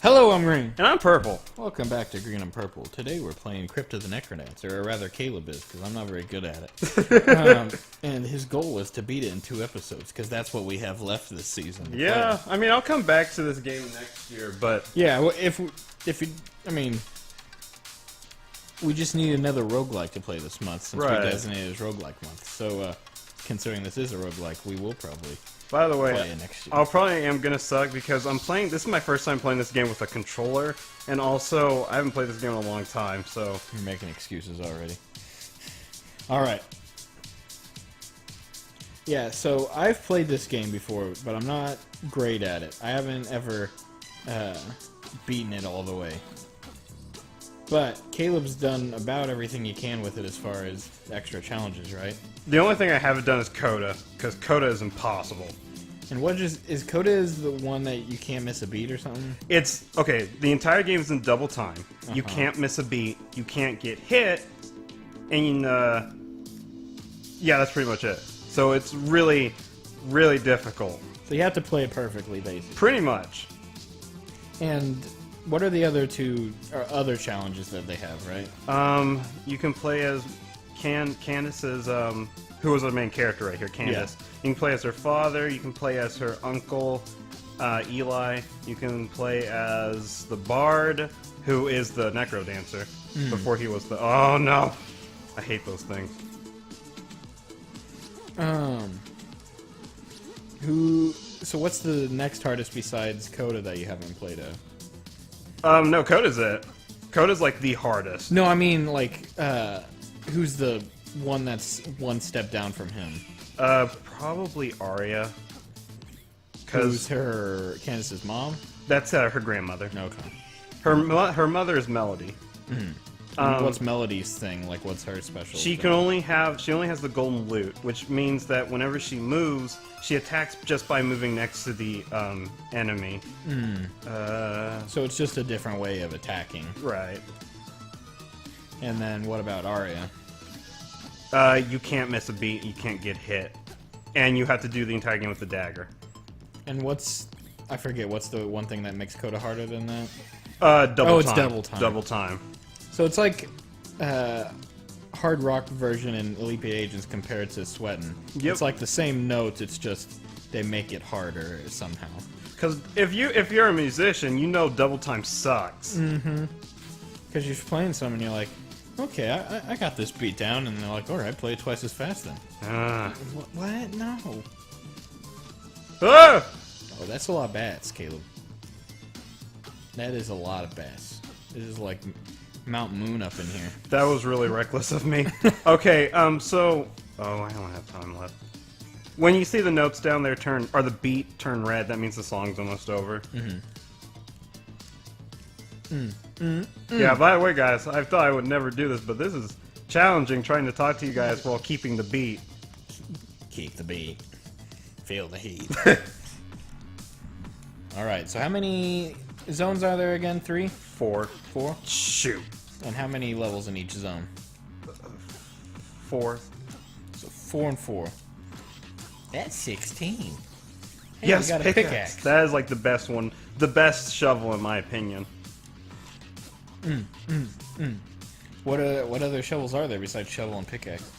Hello, I'm Green. And I'm Purple. Welcome back to Green and Purple. Today we're playing Crypt of the NecroDancer, or rather Caleb is, because I'm not very good at it. And his goal is to beat it in 2 episodes, because that's what we have left this season. Yeah, I mean, I'll come back to this game next year, but... Yeah, well, we just need another roguelike to play this month, since we designated it as roguelike month. So, considering this is a roguelike, we will probably... By the way, play it next year. I probably am gonna suck because I'm playing. This is my first time playing this game with a controller, and also I haven't played this game in a long time. So you're making excuses already. All right. Yeah, so I've played this game before, but I'm not great at it. I haven't ever beaten it all the way. But Caleb's done about everything you can with it as far as extra challenges, right? The only thing I haven't done is Coda, because Coda is impossible. And what is Coda is the one that you can't miss a beat or something? It's, okay, the entire game is in double time. You can't miss a beat, you can't get hit, and yeah, that's pretty much it. So it's really, really difficult. So you have to play it perfectly, basically. Pretty much. And what are the other other challenges that they have, right? You can play as Candace's, who was the main character right here, Candace. Yeah. You can play as her father, you can play as her uncle, Eli. You can play as the Bard, who is the NecroDancer, before he was the... Oh, no! I hate those things. So what's the next hardest besides Coda that you haven't played of? No, Coda's it. Coda's, like, the hardest. No, I mean, like, who's the one that's one step down from him? Probably Arya. Who's her... Candace's mom? That's her grandmother. Okay. Her mother is Melody. What's Melody's thing? Like, what's her special She thing? only has the golden loot, which means that whenever she moves, she attacks just by moving next to the enemy. So it's just a different way of attacking. Right. And then what about Arya? You can't miss a beat, you can't get hit. And you have to do the entire game with the dagger. And I forget, what's the one thing that makes Coda harder than that? Double time. It's double time. Double time. So it's like hard rock version in Elite Agents compared to Sweatin'. Yep. It's like the same notes, it's just they make it harder somehow. Because if you're a musician, you know double time sucks. Because you're playing some and you're like, okay, I got this beat down, and they're like, alright, play it twice as fast then. What? No. Ah! Oh, that's a lot of bats, Caleb. That is a lot of bats. This is like Mount Moon up in here. That was really reckless of me. Okay, so... Oh, I don't have time left. When you see the notes down there or the beat turn red, that means the song's almost over. Yeah, by the way, guys, I thought I would never do this, but this is challenging trying to talk to you guys while keeping the beat. Keep the beat. Feel the heat. Alright, so how many zones are there again? 3? 4. 4? Shoot. And how many levels in each zone? 4. So 4 and 4. That's 16. Hey, yes, we got a pickaxe. That is like the best one. The best shovel, in my opinion. What other shovels are there besides shovel and pickaxe?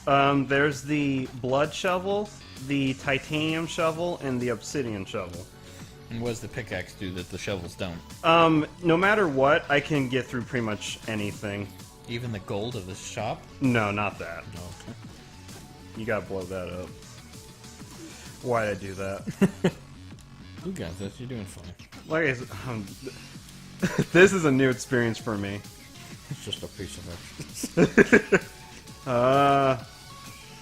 There's the blood shovel, the titanium shovel, and the obsidian shovel. And what does the pickaxe do that the shovels don't? No matter what, I can get through pretty much anything. Even the gold of the shop? No, not that. No. Okay. You gotta blow that up. Why'd I do that? You got this. You're doing fine. Like I said, this is a new experience for me. It's just a piece of it.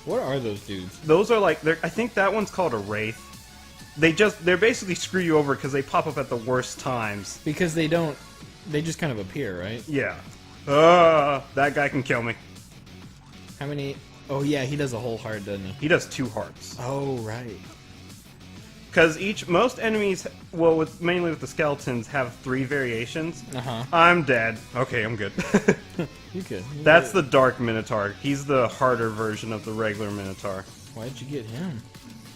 What are those dudes? Those are like, I think that one's called a wraith. They're basically screw you over because they pop up at the worst times. Because they just kind of appear, right? Yeah. That guy can kill me. How many? Oh yeah, he does a whole heart, doesn't he? He does 2 hearts. Oh right. Because most enemies, well, mainly with the skeletons, have 3 variations. I'm dead. Okay, I'm good. You good. That's the Dark Minotaur. He's the harder version of the regular Minotaur. Why'd you get him?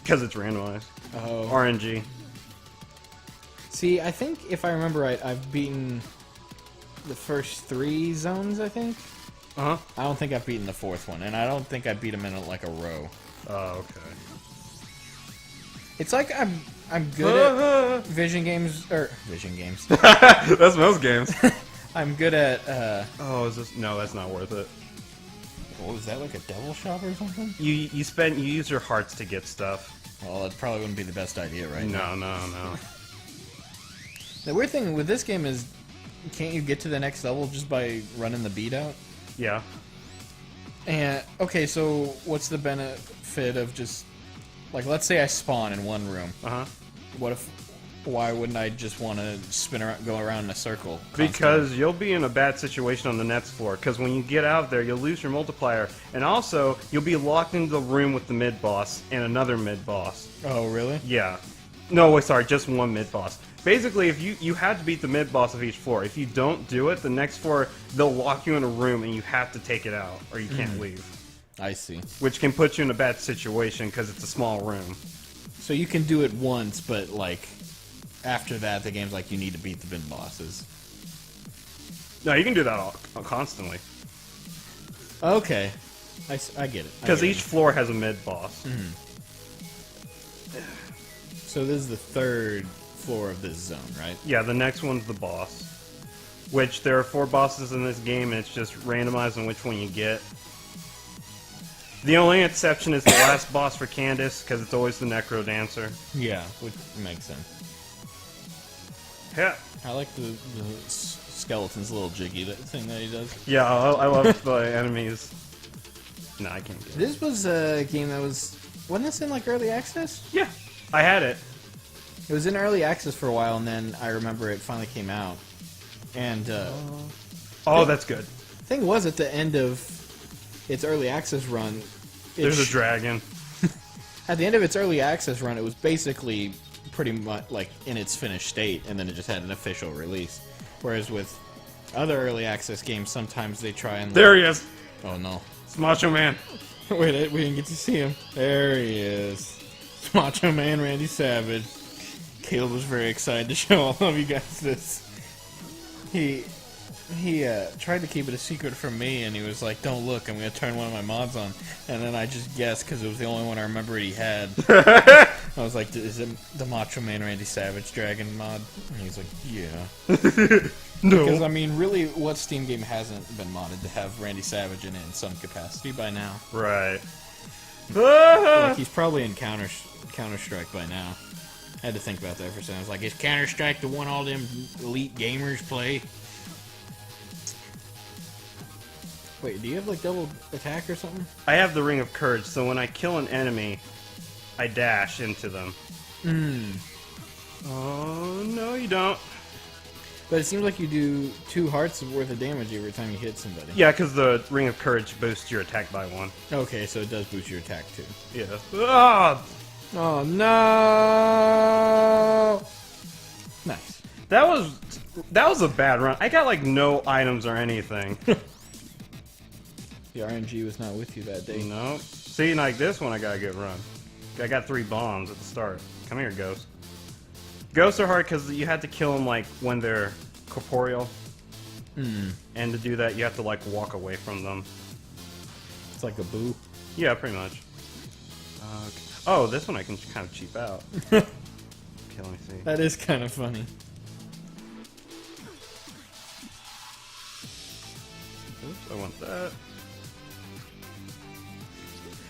Because it's randomized. Oh. RNG. See, I think if I remember right, I've beaten the first 3 zones, I think. Uh-huh. I don't think I've beaten the 4th one, and I don't think I beat them in like a row. Oh, okay. It's like I'm good at vision games. That's most games. I'm good at, Oh, is this... No, that's not worth it. what was that, like a devil shop or something? You use your hearts to get stuff. Well, that probably wouldn't be the best idea right now. No. The weird thing with this game is, can't you get to the next level just by running the beat out? Yeah. And, okay, so what's the benefit of just, like, let's say I spawn in one room. Uh-huh. Why wouldn't I just want to spin around, go around in a circle? Constantly? Because you'll be in a bad situation on the next floor. Because when you get out there, you'll lose your multiplier. And also, you'll be locked into the room with the mid-boss and another mid-boss. Oh, really? Yeah. No, wait, sorry, just one mid-boss. Basically, if you have to beat the mid-boss of each floor. If you don't do it, the next floor, they'll lock you in a room and you have to take it out, or you can't leave. I see. Which can put you in a bad situation because it's a small room. So you can do it once, but, like, after that, the game's like, you need to beat the mid bosses. No, you can do that all constantly. Okay. I get it. Because each floor has a mid-boss. So this is the 3rd floor of this zone, right? Yeah, the next one's the boss. Which, there are 4 bosses in this game, and it's just randomized on which one you get. The only exception is the last boss for Candace, because it's always the NecroDancer. Yeah, which makes sense. Yeah. I like the skeleton's little Jiggy thing that he does. Yeah, I love the enemies. No, I can't get it. This was a game that wasn't this in like early access? Yeah, I had it. It was in early access for a while, and then I remember it finally came out. And Oh, that's good. thing was, at the end of its early access run, There's a dragon. At the end of its early access run, it was basically pretty much like in its finished state, and then it just had an official release. Whereas with other early access games, sometimes they try and... There he is! Oh no. It's Macho Man. Wait, we didn't get to see him. There he is. It's Macho Man Randy Savage. Caleb was very excited to show all of you guys this. He tried to keep it a secret from me, and he was like, don't look, I'm going to turn one of my mods on. And then I just guessed, because it was the only one I remembered he had. I was like, is it the Macho Man Randy Savage Dragon mod? And he's like, yeah. No. Because, I mean, really, what Steam game hasn't been modded to have Randy Savage in it in some capacity by now? Right. Like, he's probably in Counter-Strike by now. I had to think about that for a second. I was like, is Counter-Strike the one all them elite gamers play? Wait, do you have, like, double attack or something? I have the Ring of Courage, so when I kill an enemy, I dash into them. Oh, no, you don't. But it seems like you do 2 hearts worth of damage every time you hit somebody. Yeah, because the Ring of Courage boosts your attack by 1. Okay, so it does boost your attack, too. Yeah. Ah! Oh, no! Nice. That was a bad run. I got, like, no items or anything. The RNG was not with you that day. No. See, like this one, I got a good run. I got 3 bombs at the start. Come here, Ghost. Ghosts are hard because you have to kill them, like, when they're corporeal. And to do that, you have to, like, walk away from them. It's like a boo. Yeah, pretty much. Okay. Oh, this one I can kind of cheap out. Okay, let me see. That is kind of funny. Oops, I want that.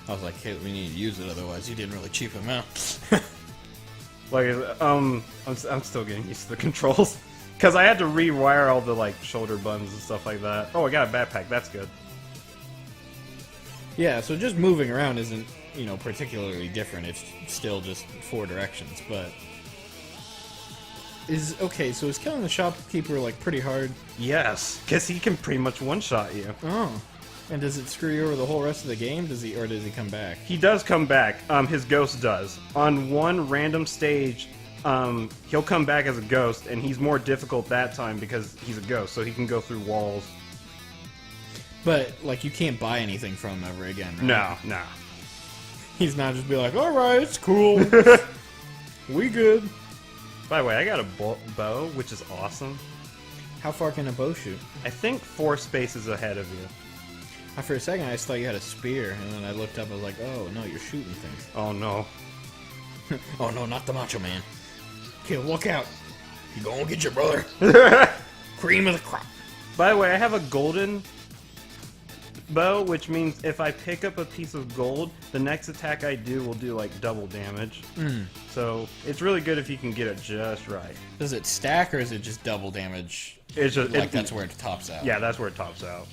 I was like, hey, we need to use it, otherwise you didn't really cheap him out. Like, I'm still getting used to the controls. Because I had to rewire all the, like, shoulder buttons and stuff like that. Oh, I got a backpack. That's good. Yeah, so just moving around isn't, you know, particularly different. It's still just 4 directions, but... Okay, so is killing the shopkeeper, like, pretty hard? Yes, because he can pretty much one-shot you. Oh. And does it screw you over the whole rest of the game? Does he come back? He does come back. His ghost does. On one random stage, he'll come back as a ghost, and he's more difficult that time because he's a ghost, so he can go through walls. But, like, you can't buy anything from him ever again, right? No, no. He's not just be like, alright, it's cool. We good. By the way, I got a bow, which is awesome. How far can a bow shoot? I think 4 spaces ahead of you. For a second, I just thought you had a spear, and then I looked up, I was like, oh, no, you're shooting things. Oh, no. Oh, no, not the Macho Man. Okay, look out. You gonna get your brother. Cream of the crop. By the way, I have a golden bow, which means if I pick up a piece of gold, the next attack I do will do, like, double damage. So, it's really good if you can get it just right. Does it stack, or is it just double damage? It's just... Like, that's where it tops out. Yeah, that's where it tops out.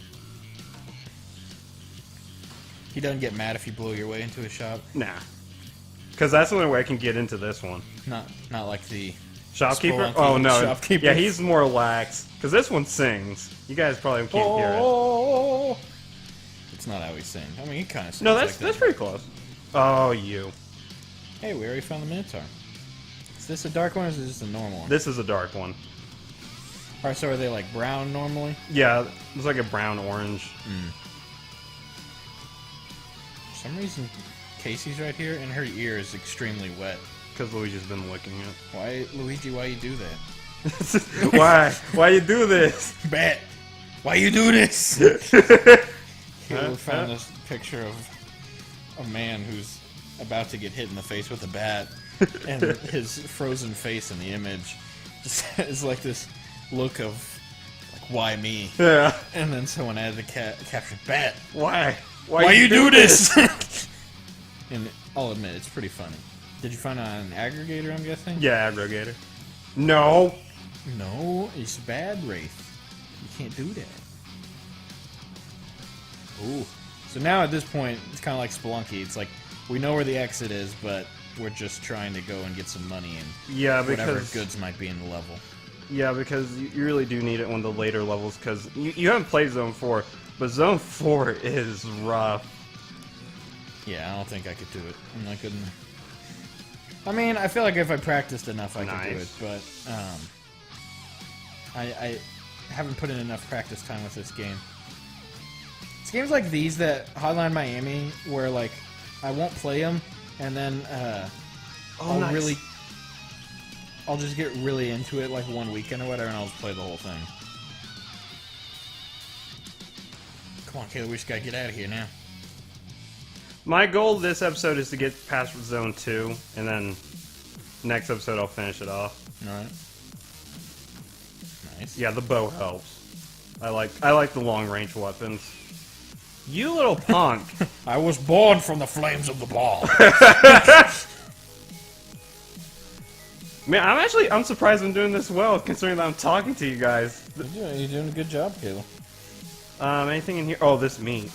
He doesn't get mad if you blow your way into his shop? Nah. Because that's the only way I can get into this one. Not like the... Shopkeeper? Spelunky Oh, no. shopkeeper. Yeah, he's more lax. Because this one sings. You guys probably can't hear it. It's not how he sings. I mean, he kind of sings No, like that's that. pretty close. Oh, you. Hey, we already found the Minotaur. Is this a dark one, or is it just a normal one? This is a dark one. Alright, so are they like brown normally? Yeah, it's like a brown-orange. For some reason, Casey's right here, and her ear is extremely wet. Because Luigi's been licking it. Why, Luigi, why you do that? Why? Why you do this? Bat! Why you do this? Here we found this picture of a man who's about to get hit in the face with a bat, and his frozen face in the image just is like this look of, like, why me? Yeah. And then someone added the caption, bat! Why? Why you do this? And I'll admit, it's pretty funny. Did you find it on an aggregator, I'm guessing? Yeah, aggregator. No. No, it's bad, Wraith. You can't do that. Ooh. So now at this point, it's kind of like Spelunky. It's like, we know where the exit is, but we're just trying to go and get some money and Yeah, whatever because goods might be in the level. Yeah, because you really do need it on the later levels, because you haven't played Zone 4, but Zone 4 is rough. Yeah, I don't think I could do it. I'm not good enough. I mean, I feel like if I practiced enough, I could do it, but I haven't put in enough practice time with this game. It's games like these that Hotline Miami, where like I won't play them, and then I'll just get really into it like one weekend or whatever, and I'll just play the whole thing. Come on, Caleb, we just gotta get out of here now. My goal this episode is to get past Zone 2, and then next episode I'll finish it off. Alright. Nice. Yeah, the bow helps. I like the long-range weapons. You little punk! I was born from the flames of the ball. Man, I'm surprised I'm doing this well, considering that I'm talking to you guys. You're doing a good job, Caleb. Anything in here? Oh, this meat.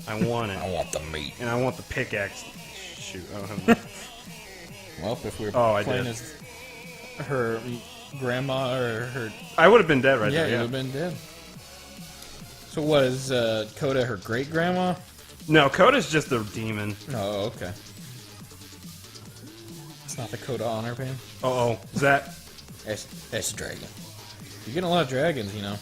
I want it. I want the meat. And I want the pickaxe. Shoot, I don't have enough. Well, if we were I playing did. as her grandma or her... I would have been dead right Yeah, there, you would have been dead. So what, is Coda her great-grandma? No, Coda's just a demon. Oh, okay. It's not the Coda honor band? Uh-oh. Is that... That's a dragon. You're getting a lot of dragons, you know.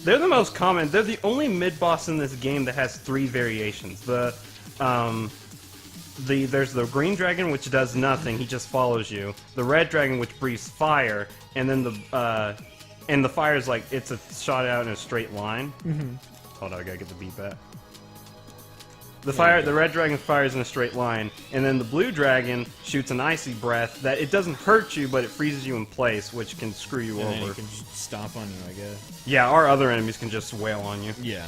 They're the most common. They're the only mid-boss in this game that has 3 variations. There's the green dragon, which does nothing. He just follows you. The red dragon, which breathes fire, and then the fire is like it's a shot out in a straight line. Hold on, I gotta get the beat back. The red dragon fires in a straight line, and then the blue dragon shoots an icy breath that it doesn't hurt you, but it freezes you in place, which can screw you And over. then you can just stomp on you, I guess. Yeah, our other enemies can just wail on you. Yeah.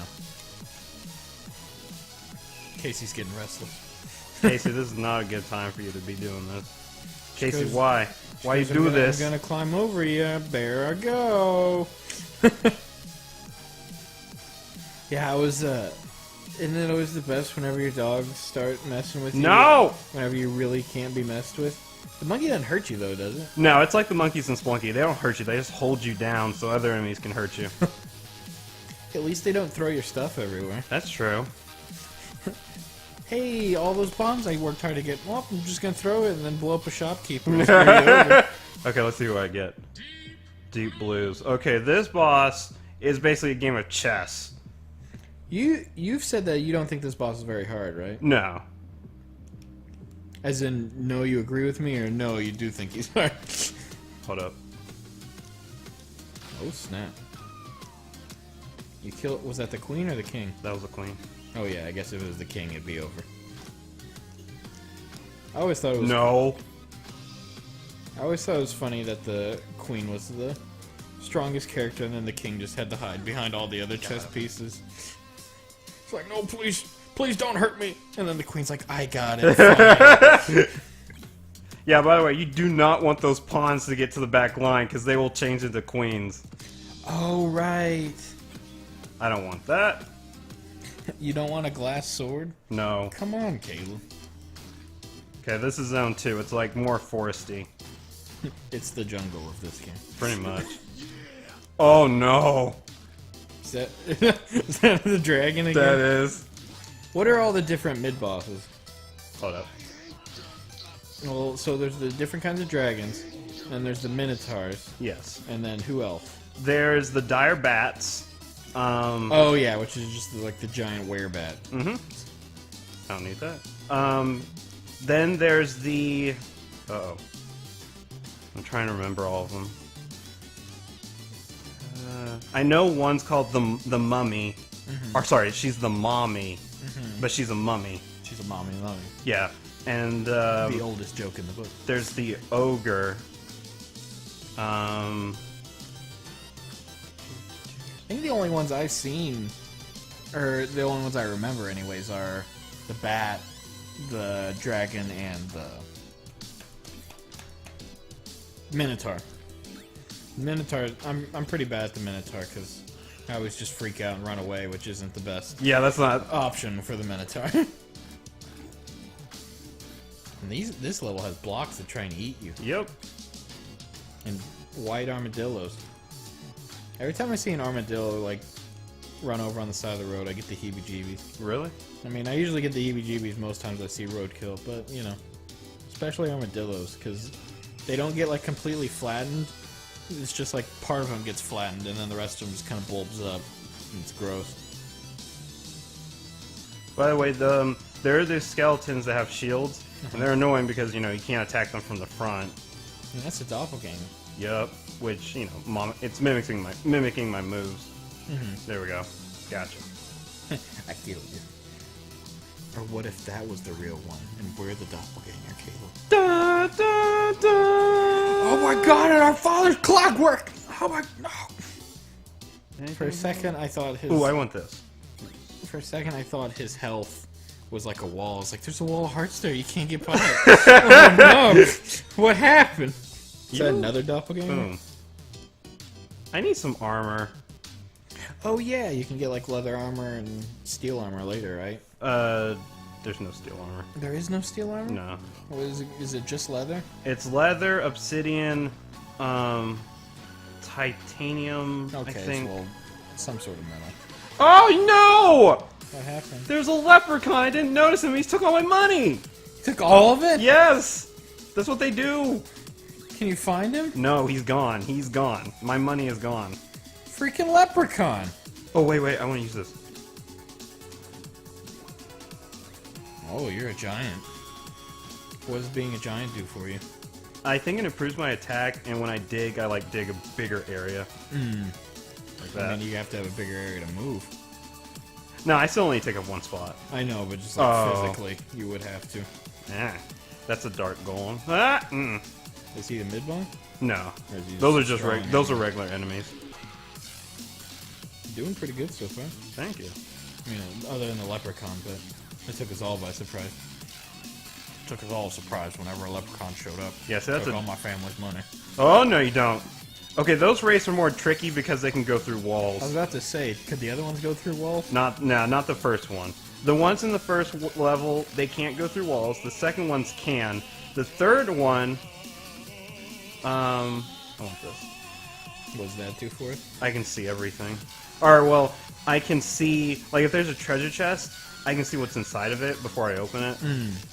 Casey's getting restless. Casey, this is not a good time for you to be doing this. Casey, Because- why? Why you do this? I'm gonna climb over you. There I go. Yeah, I was, isn't it always the best whenever your dogs start messing with you? No! Whenever you really can't be messed with? The monkey doesn't hurt you, though, does it? No, it's like the monkeys in Spelunky. They don't hurt you. They just hold you down so other enemies can hurt you. At least they don't throw your stuff everywhere. That's true. Hey, all those bombs I worked hard to get. Well, I'm just gonna throw it and then blow up a shopkeeper. And screw you over. Okay, let's see what I get. Deep Blues. Okay, this boss is basically a game of chess. You've said that you don't think this boss is very hard, right? No. As in, no, you agree with me, or no, you do think he's hard? Hold up. Oh snap! You killed. Was that the queen or the king? That was the queen. Oh yeah, I guess if it was the king, it'd be over. I always thought it was. No. I always thought it was funny that the queen was the strongest character, and then the king just had to hide behind all the other chess pieces. It's like, no, please, please don't hurt me. And then the queen's like, I got it. Fine. Yeah, by the way, you do not want those pawns to get to the back line, because they will change into queens. Oh, right. I don't want that. You don't want a glass sword? No. Come on, Caleb. Okay, this is zone 2. It's like more foresty. It's the jungle of this game. Pretty much. Oh no! Is that the dragon again? That is. What are all the different mid-bosses? Hold up. Well, so there's the different kinds of dragons, and there's the minotaurs, Yes. and then who else? There's the dire bats. Oh yeah, which is just like the giant werebat. Mm-hmm. I don't need that. Then there's the... Uh-oh. I'm trying to remember all of them. I know one's called the mummy. Mm-hmm. Or sorry, she's the mommy. Mm-hmm. But she's a mummy. She's a mommy mummy. Yeah. And the oldest joke in the book. There's the ogre. I think the only ones I've seen, or the only ones I remember anyways, are the bat, the dragon, and the minotaur. Minotaur, I'm pretty bad at the minotaur because I always just freak out and run away, which isn't the best. Yeah, that's not option for the minotaur. And this level has blocks that try and eat you. Yep. And white armadillos. Every time I see an armadillo like run over on the side of the road, I get the heebie-jeebies. Really? I mean, I usually get the heebie-jeebies most times I see roadkill, but you know, especially armadillos because they don't get like completely flattened. It's just like part of them gets flattened, and then the rest of them just kind of bulbs up. And it's gross. By the way, there are these skeletons that have shields, and they're annoying because, you know, you can't attack them from the front. And that's a doppelganger. Yup, which, you know, it's mimicking my moves. Mm-hmm. There we go. Gotcha. I killed you. Or what if that was the real one, and we're the doppelganger, Caleb? Da, da, da. Oh my god, and our father's clockwork! Oh my... No. For a second, I thought his... Ooh, I want this. For a second, I thought his health was like a wall. It's like, there's a wall of hearts there. You can't get by it. Oh no! What happened? Is that another doppelganger? Boom. I need some armor. Oh yeah, you can get like leather armor and steel armor later, right? There's no steel armor. There is no steel armor? No. What is it just leather? It's leather, obsidian, titanium, Okay, I think. well, some sort of metal. Oh no! What happened? There's a leprechaun. I didn't notice him. He took all my money. Took all of it? Yes! That's what they do. Can you find him? No, he's gone. He's gone. My money is gone. Freaking leprechaun! Oh, wait. I want to use this. Oh, you're a giant. What does being a giant do for you? I think it improves my attack, and when I dig a bigger area. Like that. I mean, you have to have a bigger area to move. No, I still only take up one spot. I know, but just like physically, you would have to. Yeah, that's a dark golem. Ah! Is he the mid-bone? No, Or is he those are just strong those are enemy? regular enemies. Doing pretty good so far. Thank you. You know, other than the leprechaun, but it took us all by surprise. Took us all by surprise whenever a leprechaun showed up. Yeah, so that's took all my family's money. Oh no, you don't. Okay, those wraiths are more tricky because they can go through walls. I was about to say, could the other ones go through walls? Not the first one. The ones in the first level, they can't go through walls. The second ones can. The third one, I want this. What does that do for us? I can see everything. Or, well, I can see, like, if there's a treasure chest, I can see what's inside of it before I open it.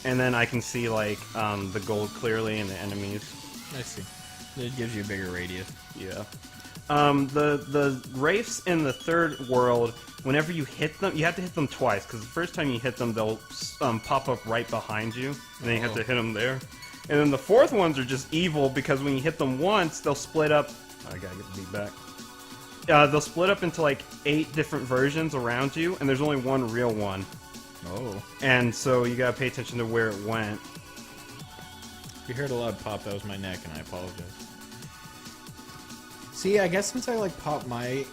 And then I can see, like, the gold clearly and the enemies. I see. It gives you a bigger radius. Yeah. The wraiths in the third world, whenever you hit them, you have to hit them twice, because the first time you hit them, they'll pop up right behind you, and then you have to hit them there. And then the fourth ones are just evil because when you hit them once, they'll split up. I gotta get the beat back. They'll split up into like 8 different versions around you, and there's only one real one. Oh. And so you gotta pay attention to where it went. If you heard a loud pop, that was my neck, and I apologize. See, I guess since I like pop my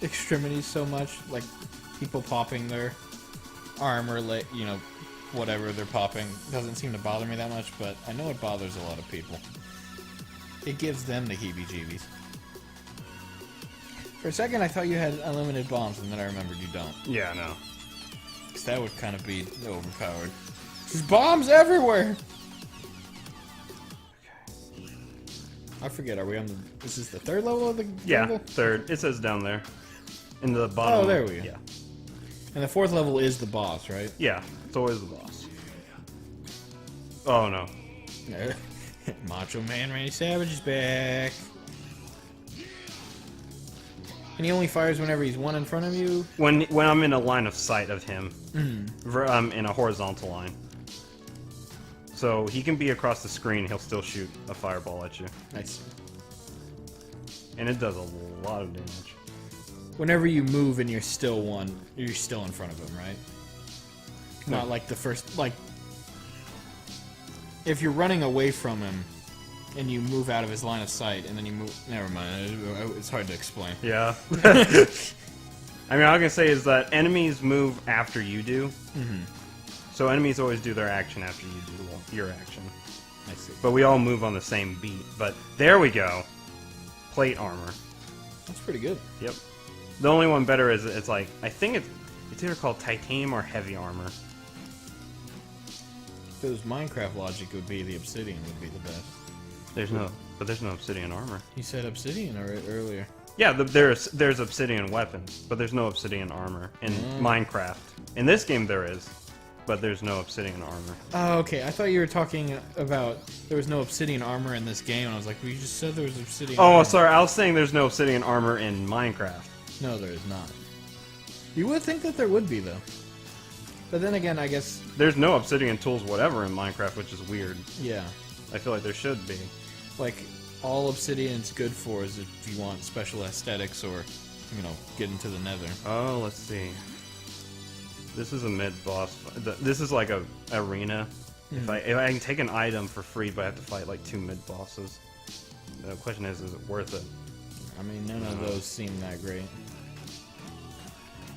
extremities so much, like people popping their arm or you know, whatever they're popping, doesn't seem to bother me that much, but I know it bothers a lot of people. It gives them the heebie-jeebies. For a second, I thought you had unlimited bombs, and then I remembered you don't. Yeah, no. Because that would kind of be overpowered. There's bombs everywhere! Okay. I forget, are we on the... This is the 3rd level of the jungle? Yeah, 3rd. It says down there. In the bottom. Oh, there we go. Yeah. And the 4th level is the boss, right? Yeah, it's always the boss. Oh, no. Macho Man Randy Savage is back. And he only fires whenever he's one in front of you? When I'm in a line of sight of him. In a horizontal line. So he can be across the screen, he'll still shoot a fireball at you. I see. And it does a lot of damage. Whenever you move and you're still in front of him, right? No. Not like the first, like... If you're running away from him, and you move out of his line of sight, and then you move... Never mind, it's hard to explain. Yeah. I mean, all I can say is that enemies move after you do. So enemies always do their action after you do your action. I see. But we all move on the same beat. But there we go. Plate armor. That's pretty good. Yep. The only one better is it's like, I think it's either called titanium or heavy armor. If it was Minecraft logic, it would be the obsidian would be the best. There's no obsidian armor. You said obsidian earlier. Yeah, there's obsidian weapons, but there's no obsidian armor in Minecraft. In this game there is, but there's no obsidian armor. Oh, okay. I thought you were talking about there was no obsidian armor in this game, and I was like, well, you just said there was obsidian armor. Sorry, I was saying there's no obsidian armor in Minecraft. No, there is not. You would think that there would be, though. But then again, I guess... There's no obsidian tools whatever in Minecraft, which is weird. Yeah. I feel like there should be. Like, all obsidian's good for is if you want special aesthetics or, you know, get into the nether. Oh, let's see. This is a mid-boss. This is like a arena. If I can take an item for free, but I have to fight like 2 mid-bosses. The question is it worth it? I mean, none of those seem that great.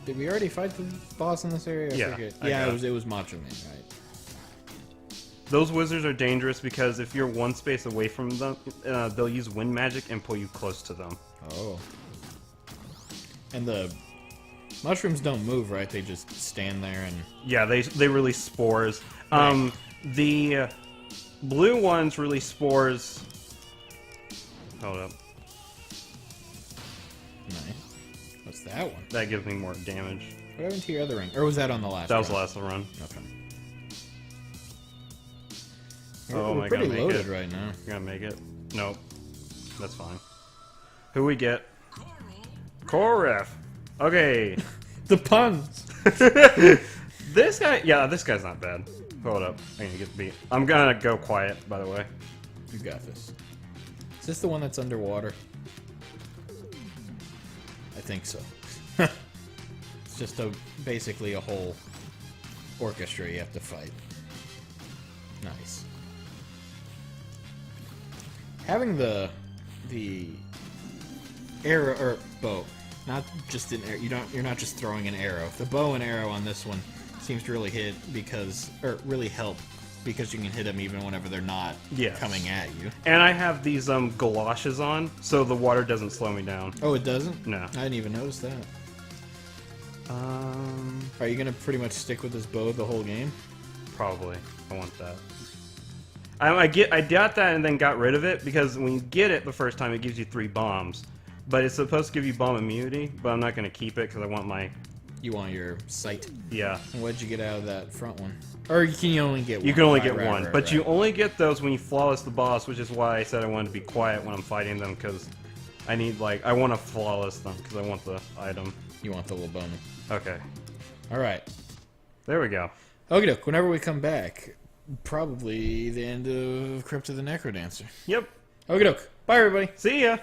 Did we already fight the boss in this area? Yeah. Yeah, it was Macho Man, right? Those wizards are dangerous because if you're one space away from them, they'll use wind magic and pull you close to them. Oh. And the mushrooms don't move, right? They just stand there and... Yeah, they release spores. Right. The blue ones release spores... Hold up. Nice. What's that one? That gives me more damage. What happened to your other ring? Or was that on the last That was the run? last run. Okay. Oh, We're am I pretty gonna make loaded it? right now. You're gonna make it? Nope. That's fine. Who we get? Koref. Okay. The puns! This guy, yeah, this guy's not bad. Hold up. I'm gonna get beat. I'm gonna go quiet, by the way. You got this. Is this the one that's underwater? I think so. It's just basically a whole orchestra you have to fight. Nice. Having the arrow or bow, not just an arrow. You're not just throwing an arrow. The bow and arrow on this one seems to really really help because you can hit them even whenever they're not coming at you. And I have these galoshes on, so the water doesn't slow me down. Oh, it doesn't? No. I didn't even notice that. Are you gonna pretty much stick with this bow the whole game? Probably. I want that. I got that and then got rid of it because when you get it the first time, it gives you 3 bombs. But it's supposed to give you bomb immunity, but I'm not going to keep it because I want my... You want your sight. Yeah. And what'd you get out of that front one? Or you can only get one. You can only get one, but you only get those when you flawless the boss, which is why I said I wanted to be quiet when I'm fighting them because I need, like, I want to flawless them because I want the item. You want the little bonus. Okay. Alright. There we go. Okie doke, whenever we come back, probably the end of Crypt of the NecroDancer. Yep. Okie doke. Bye, everybody. See ya.